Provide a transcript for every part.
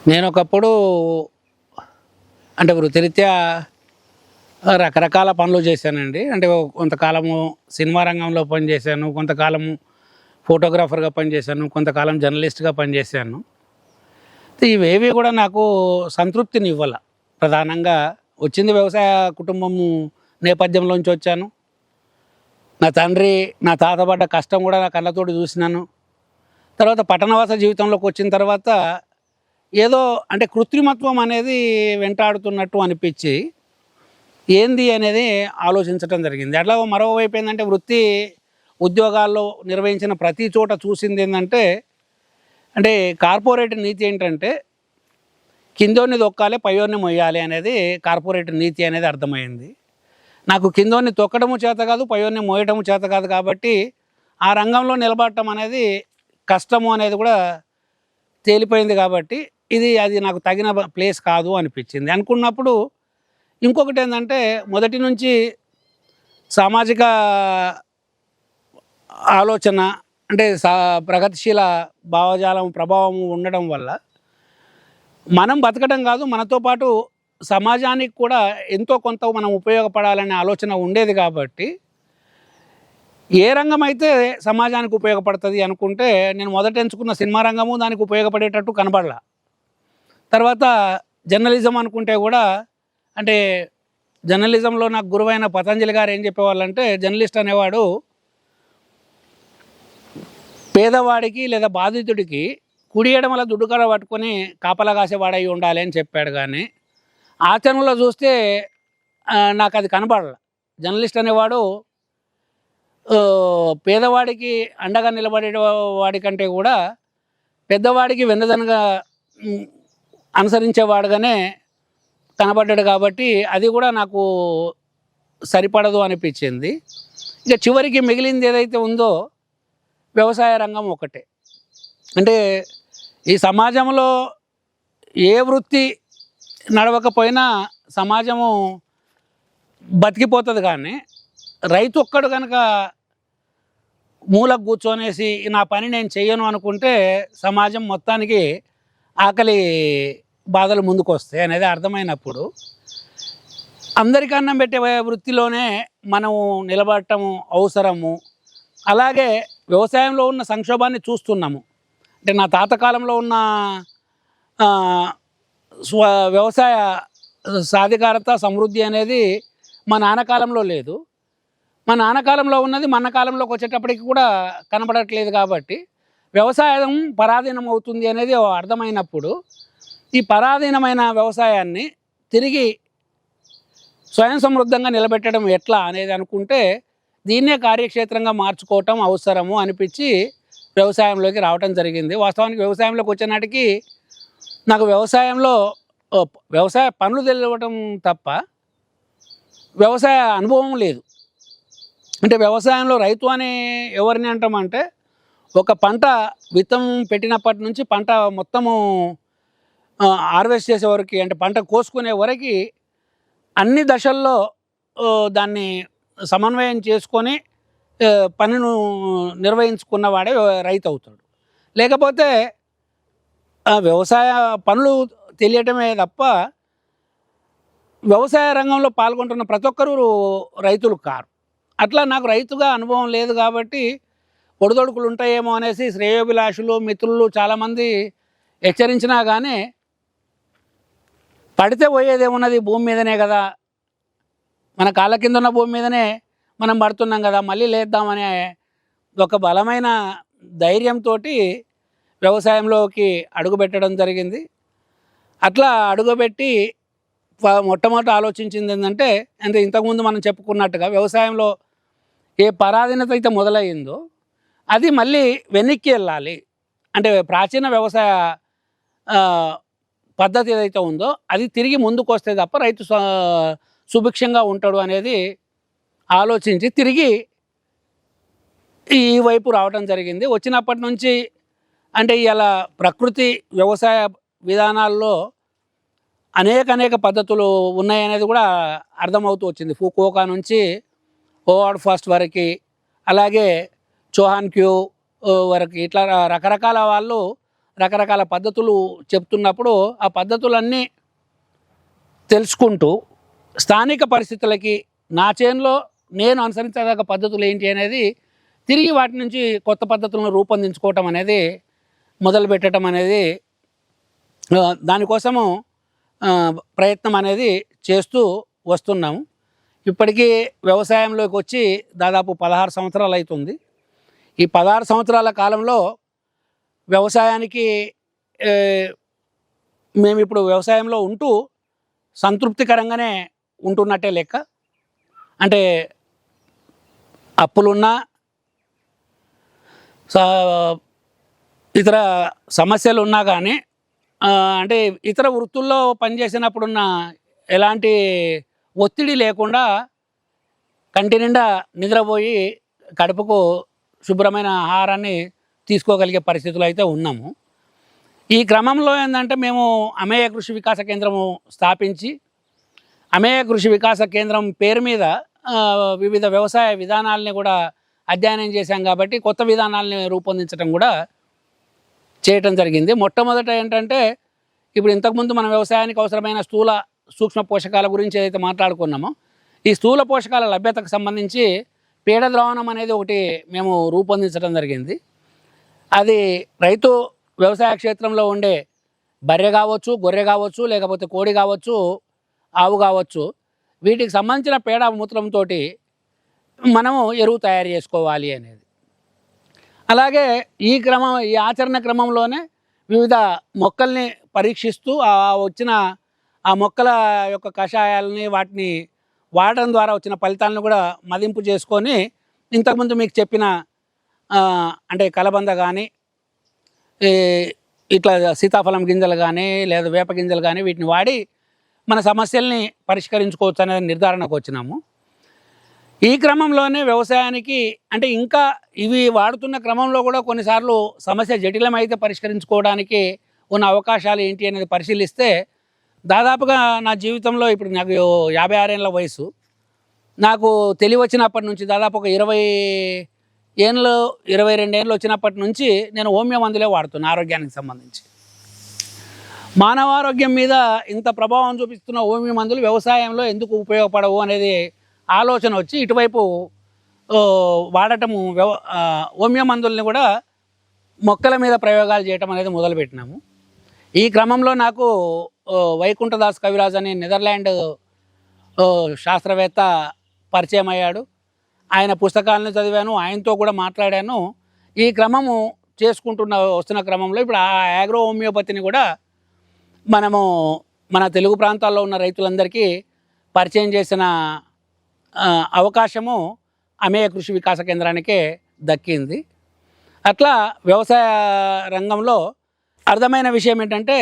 నేను ఒకప్పుడు అంటే వృత్తిరీత్యా రకరకాల పనులు చేశానండి. అంటే కొంతకాలము సినిమా రంగంలో పనిచేశాను, కొంతకాలము ఫోటోగ్రాఫర్‌గా పనిచేశాను, కొంతకాలం జర్నలిస్ట్‌గా పనిచేశాను. ఇవేవి కూడా నాకు సంతృప్తినివ్వల. ప్రధానంగా వచ్చింది వ్యవసాయ కుటుంబము నేపథ్యంలోంచి వచ్చాను. నా తండ్రి, నా తాత పడ్డ కష్టం కూడా నా కళ్ళతోటి చూసినాను. తర్వాత పట్టణవాస జీవితంలోకి వచ్చిన తర్వాత ఏదో అంటే కృత్రిమత్వం అనేది వెంటాడుతున్నట్టు అనిపించి ఏంది అనేది ఆలోచించటం జరిగింది. అట్లా మరోవైపు ఏంటంటే వృత్తి ఉద్యోగాల్లో నిర్వహించిన ప్రతి చోట చూసింది ఏంటంటే అంటే కార్పొరేట్ నీతి ఏంటంటే కిందోన్ని దొక్కాలి పయోన్ని మొయ్యాలి అనేది కార్పొరేట్ నీతి అనేది అర్థమైంది. నాకు కిందోన్ని తొక్కడము చేత కాదు, పయోన్ని మోయటము చేత కాదు, కాబట్టి ఆ రంగంలో నిలబడటం అనేది కష్టము అనేది కూడా తేలిపోయింది. కాబట్టి అది నాకు తగిన ప్లేస్ కాదు అనిపించింది. అనుకున్నప్పుడు ఇంకొకటి ఏంటంటే మొదటి నుంచి సామాజిక ఆలోచన అంటే ప్రగతిశీల భావజాలం ప్రభావం ఉండడం వల్ల మనం బతకడం కాదు, మనతో పాటు సమాజానికి కూడా ఎంతో కొంత మనం ఉపయోగపడాలనే ఆలోచన ఉండేది. కాబట్టి ఏ రంగం అయితే సమాజానికి ఉపయోగపడుతుంది అనుకుంటే నేను మొదట ఎంచుకున్న సినిమా రంగము దానికి ఉపయోగపడేటట్టు కనబడలా. తర్వాత జర్నలిజం అనుకుంటే కూడా అంటే జర్నలిజంలో నాకు గురువైన పతంజలి గారు ఏం చెప్పేవాళ్ళంటే జర్నలిస్ట్ అనేవాడు పేదవాడికి లేదా బాధితుడికి కుడి ఎడమల దుడ్డుకర పట్టుకొని కాపలా కాసేవాడై ఉండాలి అని చెప్పాడు. కానీ ఆచరణలో చూస్తే నాకు అది కనబడాల. జర్నలిస్ట్ అనేవాడు పేదవాడికి అండగా నిలబడే వాడి కంటే కూడా పెద్దవాడికి వెన్నదనగా అనుసరించేవాడుగానే కనబడ్డాడు. కాబట్టి అది కూడా నాకు సరిపడదు అనిపించింది. ఇక చివరికి మిగిలింది ఏదైతే ఉందో వ్యవసాయ రంగం ఒకటే. అంటే ఈ సమాజంలో ఏ వృత్తి నడవకపోయినా సమాజము బతికిపోతుంది. కానీ రైతు ఒక్కడు కనుక మూలకు కూర్చొనేసి నా పని నేను చెయ్యను అనుకుంటే సమాజం మొత్తానికి ఆకలి బాధలు ముందుకు వస్తాయి అనేది అర్థమైనప్పుడు అందరికీ అన్నం పెట్టే వృత్తిలోనే మనము నిలబడటము అవసరము. అలాగే వ్యవసాయంలో ఉన్న సంక్షోభాన్ని చూస్తున్నాము. అంటే నా తాత కాలంలో ఉన్న వ్యవసాయ సాధికారత సమృద్ధి అనేది మా నాన్న కాలంలో లేదు. మా నాన్న కాలంలో ఉన్నది మన కాలంలోకి వచ్చేటప్పటికి కూడా కనబడట్లేదు. కాబట్టి వ్యవసాయం పరాధీనం అవుతుంది అనేది అర్థమైనప్పుడు ఈ పరాధీనమైన వ్యవసాయాన్ని తిరిగి స్వయం సమృద్ధంగా నిలబెట్టడం ఎట్లా అనేది అనుకుంటే దీన్నే కార్యక్షేత్రంగా మార్చుకోవటం అవసరము అనిపించి వ్యవసాయంలోకి రావటం జరిగింది. వాస్తవానికి వ్యవసాయంలోకి వచ్చేనాటికి నాకు వ్యవసాయ పనులు తెలియటం తప్ప వ్యవసాయ అనుభవం లేదు. అంటే వ్యవసాయంలో రైతు అని ఎవరిని అంటామంటే ఒక పంట విత్తనం పెట్టినప్పటి నుంచి పంట మొత్తము హార్వెస్ట్ చేసే వరకు అంటే పంట కోసుకునే వరకు అన్ని దశల్లో దాన్ని సమన్వయం చేసుకొని పనులు నిర్వహించుకున్నవాడే రైతు అవుతాడు. లేకపోతే వ్యవసాయ పనులు తెలియటమే తప్ప వ్యవసాయ రంగంలో పాల్గొంటున్న ప్రతి ఒక్కరూ రైతులు కారు. అట్లా నాకు రైతుగా అనుభవం లేదు. కాబట్టి ఒడిదొడుకులు ఉంటాయేమో అనేసి శ్రేయోభిలాషులు మిత్రులు చాలామంది హెచ్చరించినా కానీ పడితే పోయేదేమున్నది, భూమి మీదనే కదా, మన కాళ్ళ కింద ఉన్న భూమి మీదనే మనం పడుతున్నాం కదా, మళ్ళీ లేద్దామనే ఒక బలమైన ధైర్యంతో వ్యవసాయంలోకి అడుగుపెట్టడం జరిగింది. అట్లా అడుగుపెట్టి మొట్టమొదట ఆలోచించింది ఏంటంటే అంటే ఇంతకుముందు మనం చెప్పుకున్నట్టుగా వ్యవసాయంలో ఏ పరాధీనత అయితే మొదలయ్యిందో అది మళ్ళీ వెనక్కి వెళ్ళాలి. అంటే ప్రాచీన వ్యవసాయ పద్ధతి ఏదైతే ఉందో అది తిరిగి ముందుకు వస్తే తప్ప రైతు సుభిక్షంగా ఉంటాడు అనేది ఆలోచించి తిరిగి ఈ వైపు రావడం జరిగింది. వచ్చినప్పటి నుంచి అంటే ఇలా ప్రకృతి వ్యవసాయ విధానాల్లో అనేక పద్ధతులు ఉన్నాయనేది కూడా అర్థమవుతూ వచ్చింది. ఫూకోకా నుంచి హోవార్డ్ ఫాస్ట్ వరకు, అలాగే చోహాన్ క్యూ వరకు, ఇట్లా రకరకాల వాళ్ళు రకరకాల పద్ధతులు చెప్తున్నప్పుడు ఆ పద్ధతులన్నీ తెలుసుకుంటూ స్థానిక పరిస్థితులకి నా చేనులో నేను అనుసరించదగ్గ పద్ధతులు ఏంటి అనేది తిరిగి వాటి నుంచి కొత్త పద్ధతులను రూపొందించుకోవటం అనేది మొదలుపెట్టడం అనేది దానికోసము ప్రయత్నం అనేది చేస్తూ వస్తున్నాము. ఇప్పటికీ వ్యవసాయంలోకి వచ్చి దాదాపు 16 సంవత్సరాలు అవుతుంది. ఈ 16 సంవత్సరాల కాలంలో వ్యవసాయానికి మేము ఇప్పుడు వ్యవసాయంలో ఉంటూ సంతృప్తికరంగానే ఉంటున్నట్టే లెక్క. అంటే అప్పులున్నా ఇతర సమస్యలు ఉన్నా కానీ అంటే ఇతర వృత్తుల్లో పనిచేసినప్పుడున్న ఎలాంటి ఒత్తిడి లేకుండా కంటి నిండా నిద్రపోయి కడుపుకు శుభ్రమైన ఆహారాన్ని తీసుకోగలిగే పరిస్థితులు అయితే ఉన్నాము. ఈ క్రమంలో ఏంటంటే మేము అమేయ కృషి వికాస కేంద్రము స్థాపించి అమేయ కృషి వికాస కేంద్రం పేరు మీద వివిధ వ్యవసాయ విధానాలని కూడా అధ్యయనం చేశాం కాబట్టి కొత్త విధానాలని రూపొందించడం కూడా చేయటం జరిగింది. మొట్టమొదట ఏంటంటే ఇప్పుడు ఇంతకుముందు మన వ్యవసాయానికి అవసరమైన స్థూల సూక్ష్మ పోషకాల గురించి ఏదైతే మాట్లాడుకున్నామో ఈ స్థూల పోషకాల లభ్యతకు సంబంధించి పేడ ద్రావణం అనేది ఒకటి మేము రూపొందించడం జరిగింది. అది రైతు వ్యవసాయ క్షేత్రంలో ఉండే బర్రె కావచ్చు, గొర్రె కావచ్చు, లేకపోతే కోడి కావచ్చు, ఆవు కావచ్చు, వీటికి సంబంధించిన పేడ మూత్రంతో మనము ఎరువు తయారు చేసుకోవాలి అనేది. అలాగే ఈ ఆచరణ క్రమంలోనే వివిధ మొక్కల్ని పరీక్షిస్తూ వచ్చిన ఆ మొక్కల యొక్క కషాయాలని వాటిని వాడడం ద్వారా వచ్చిన ఫలితాలను కూడా మదింపు చేసుకొని ఇంతకుముందు మీకు చెప్పిన అంటే కలబంద కానీ ఇట్లా సీతాఫలం గింజలు కానీ లేదా వేప గింజలు కానీ వీటిని వాడి మన సమస్యల్ని పరిష్కరించుకోవచ్చు అనేది నిర్ధారణకు వచ్చినాము. ఈ క్రమంలోనే వ్యవసాయానికి అంటే ఇంకా ఇవి వాడుతున్న క్రమంలో కూడా కొన్నిసార్లు సమస్య జటిలమైతే పరిష్కరించుకోవడానికి ఉన్న అవకాశాలు ఏంటి అనేది పరిశీలిస్తే దాదాపుగా నా జీవితంలో ఇప్పుడు నాకు 56 ఏళ్ళ వయసు. నాకు తెలివి వచ్చినప్పటి నుంచి దాదాపు ఒక 22 ఏళ్ళు వచ్చినప్పటి నుంచి నేను హోమియో మందులే వాడుతున్నాను ఆరోగ్యానికి సంబంధించి. మానవ ఆరోగ్యం మీద ఇంత ప్రభావం చూపిస్తున్న హోమియో మందులు వ్యవసాయంలో ఎందుకు ఉపయోగపడవు అనేది ఆలోచన వచ్చి ఇటువైపు వాడటము హోమియో మందుల్ని కూడా మొక్కల మీద ప్రయోగాలు చేయటం అనేది మొదలుపెట్టినాము. ఈ క్రమంలో నాకు వైకుంఠదాస్ కవిరాజ్ అనే నెదర్లాండ్ శాస్త్రవేత్త పరిచయం అయ్యాడు. ఆయన పుస్తకాలను చదివాను, ఆయనతో కూడా మాట్లాడాను. ఈ క్రమము వస్తున్న క్రమంలో ఇప్పుడు ఆ ఆగ్రో హోమియోపతిని కూడా మనము మన తెలుగు ప్రాంతాల్లో ఉన్న రైతులందరికీ పరిచయం చేసిన అవకాశము అమేయ కృషి వికాస కేంద్రానికే దక్కింది. అట్లా వ్యవసాయ రంగంలో అర్థమైన విషయం ఏంటంటే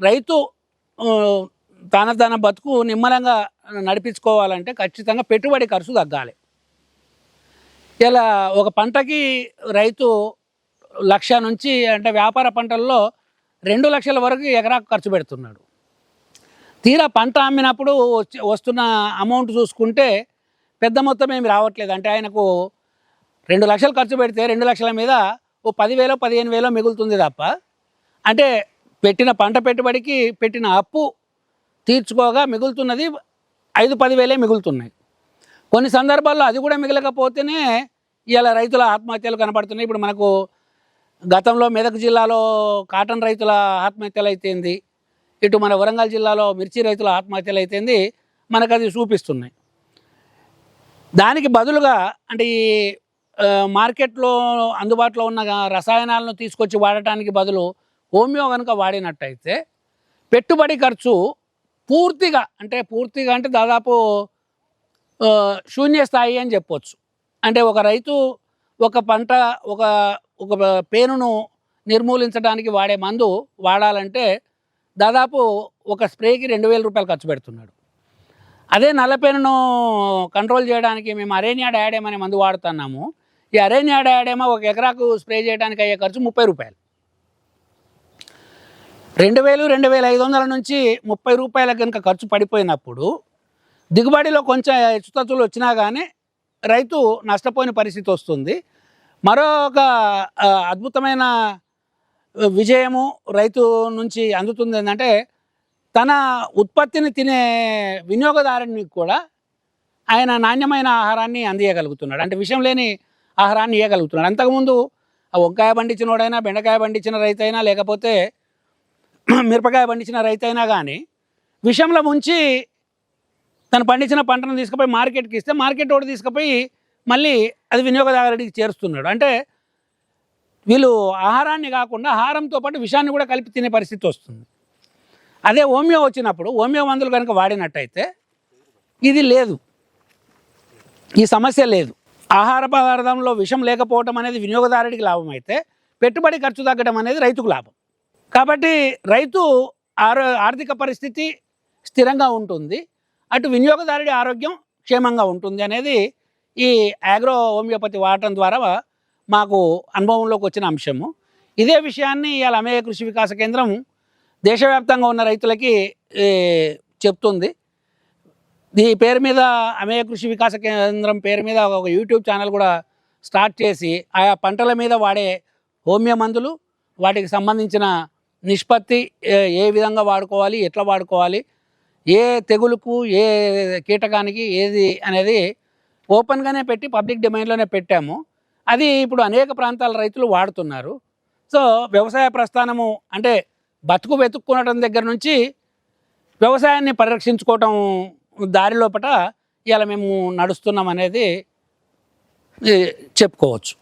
రైతు తన బతుకు నిమ్మలంగా నడిపించుకోవాలంటే ఖచ్చితంగా పెట్టుబడి ఖర్చు తగ్గాలి. ఇలా ఒక పంటకి రైతు 1,00,000 నుంచి అంటే వ్యాపార పంటల్లో 2 లక్షల వరకు ఎకరాకు ఖర్చు పెడుతున్నాడు. తీరా పంట అమ్మినప్పుడు వస్తున్న అమౌంట్ చూసుకుంటే పెద్ద మొత్తం ఏమి రావట్లేదు. అంటే ఆయనకు 2 లక్షలు ఖర్చు పెడితే 2 లక్షల మీద ఓ 10,000 15,000 మిగులుతుంది తప్ప అంటే పెట్టిన పంట పెట్టుబడికి పెట్టిన అప్పు తీర్చుకోగా మిగులుతున్నది 5-10 వేలే మిగులుతున్నాయి. కొన్ని సందర్భాల్లో అది కూడా మిగలకపోతేనే ఇలా రైతుల ఆత్మహత్యలు కనపడుతున్నాయి. ఇప్పుడు మనకు గతంలో మెదక్ జిల్లాలో కాటన్ రైతుల ఆత్మహత్యలు అయితేంది, ఇటు మన వరంగల్ జిల్లాలో మిర్చి రైతుల ఆత్మహత్యలు అయితేంది మనకు అది చూపిస్తున్నాయి. దానికి బదులుగా అంటే ఈ మార్కెట్లో అందుబాటులో ఉన్న రసాయనాలను తీసుకొచ్చి వాడటానికి బదులు హోమియో కనుక వాడినట్టయితే పెట్టుబడి ఖర్చు పూర్తిగా అంటే దాదాపు శూన్య స్థాయి అని చెప్పొచ్చు. అంటే ఒక రైతు ఒక పంట ఒక పేనును నిర్మూలించడానికి వాడే మందు వాడాలంటే దాదాపు ఒక స్ప్రేకి 2,000 రూపాయలు ఖర్చు పెడుతున్నాడు. అదే నల్లపేనును కంట్రోల్ చేయడానికి మేము అరేనియా డయాడేమ్ అనే మందు వాడుతున్నాము. ఈ అరేనియా డయాడేమా 1 ఎకరాకు స్ప్రే చేయడానికి అయ్యే ఖర్చు 30 రూపాయలు. 2,000-2,500 నుంచి 30 రూపాయల కనుక ఖర్చు పడిపోయినప్పుడు దిగుబడిలో కొంచెం హెచ్చుతగ్గులు వచ్చినా కానీ రైతు నష్టపోయిన పరిస్థితి వస్తుంది. మరొక అద్భుతమైన విజయము రైతు నుంచి అందుతుంది ఏంటంటే తన ఉత్పత్తిని తినే వినియోగదారునికి కూడా ఆయన నాణ్యమైన ఆహారాన్ని అందియగలుగుతున్నాడు, అంటే విషం లేని ఆహారాన్ని ఇవ్వగలుగుతున్నాడు. అంతకుముందు ఆ వంకాయ పండించినోడైనా, బెండకాయ పండించిన రైతైనా, లేకపోతే మిరపకాయ పండించిన రైతైనా కానీ విషంలో ముంచి తను పండించిన పంటను తీసుకుపోయి మార్కెట్కి ఇస్తే మార్కెట్ వాడు తీసుకుపోయి మళ్ళీ అది వినియోగదారుడికి చేరుస్తున్నాడు. అంటే వీళ్ళు ఆహారాన్ని కాకుండా ఆహారంతో పాటు విషాన్ని కూడా కలిపి తినే పరిస్థితి వస్తుంది. అదే హోమియో వచ్చినప్పుడు హోమియో మందులు కనుక వాడినట్టయితే ఇది లేదు, ఈ సమస్య లేదు. ఆహార పదార్థంలో విషం లేకపోవడం అనేది వినియోగదారుడికి లాభం అయితే పెట్టుబడి ఖర్చు తగ్గడం అనేది రైతుకు లాభం. కాబట్టి రైతు ఆర్థిక పరిస్థితి స్థిరంగా ఉంటుంది, అటు వినియోగదారుడి ఆరోగ్యం క్షేమంగా ఉంటుంది అనేది ఈ ఆగ్రో హోమియోపతి వాడటం ద్వారా మాకు అనుభవంలోకి వచ్చిన అంశము. ఇదే విషయాన్ని ఇవాళ అమేయ కృషి వికాస కేంద్రం దేశవ్యాప్తంగా ఉన్న రైతులకి చెప్తుంది. ఈ పేరు మీద అమేయ కృషి వికాస కేంద్రం పేరు మీద ఒక యూట్యూబ్ ఛానల్ కూడా స్టార్ట్ చేసి ఆయా పంటల మీద వాడే హోమియో మందులు, వాటికి సంబంధించిన నిష్పత్తి, ఏ విధంగా వాడుకోవాలి, ఎట్లా వాడుకోవాలి, ఏ తెగులుకు ఏ కీటకానికి ఏది అనేది ఓపెన్గానే పెట్టి పబ్లిక్ డొమైన్లోనే పెట్టాము. అది ఇప్పుడు అనేక ప్రాంతాల రైతులు వాడుతున్నారు. సో వ్యవసాయ ప్రస్థానము అంటే బతుకు వెతుక్కోవడం దగ్గర నుంచి వ్యవసాయాన్ని పరిరక్షించుకోవటం దారి లోపట ఇవాళ మేము నడుస్తున్నాం అనేది చెప్పుకోవచ్చు.